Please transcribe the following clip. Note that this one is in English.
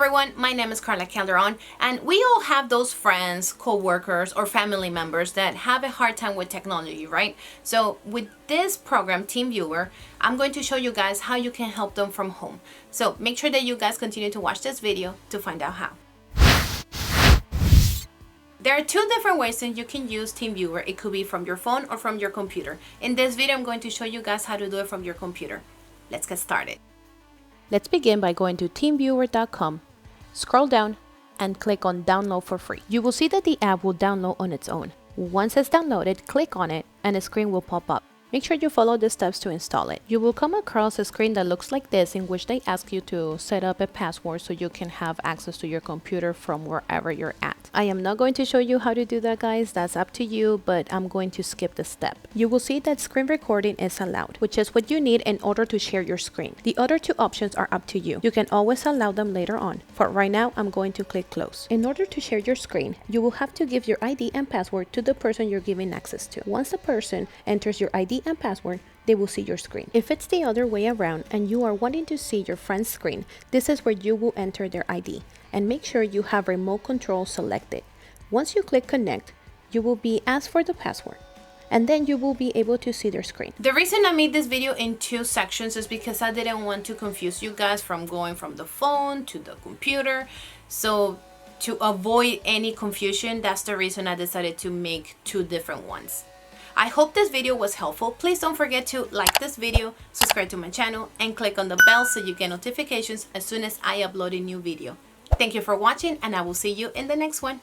everyone, my name is Carla Calderon, and we all have those friends, co-workers, or family members that have a hard time with technology, right? So with this program, TeamViewer, I'm going to show you guys how you can help them from home. So make sure that you guys continue to watch this video to find out how. There are two different ways that you can use TeamViewer. It could be from your phone or from your computer. In this video, I'm going to show you guys how to do it from your computer. Let's get started. Let's begin by going to teamviewer.com, scroll down, and click on download for free. You will see that the app will download on its own. Once it's downloaded, click on it and a screen will pop up. Make sure you follow the steps to install it. You will come across a screen that looks like this, in which they ask you to set up a password so you can have access to your computer from wherever you're at. I am not going to show you how to do that, guys. That's up to you, but I'm going to skip the step. You will see that screen recording is allowed, which is what you need in order to share your screen. The other two options are up to you. You can always allow them later on. For right now, I'm going to click close. In order to share your screen, you will have to give your ID and password to the person you're giving access to. Once the person enters your ID and password, they will see your screen. If it's the other way around and you are wanting to see your friend's screen, this is where you will enter their ID and make sure you have remote control selected. Once you click connect, you will be asked for the password, and then you will be able to see their screen. The reason I made this video in two sections is because I didn't want to confuse you guys from going from the phone to the computer. So to avoid any confusion, that's the reason I decided to make two different ones. I hope this video was helpful. Please don't forget to like this video, subscribe to my channel, and click on the bell so you get notifications as soon as I upload a new video. Thank you for watching, and I will see you in the next one.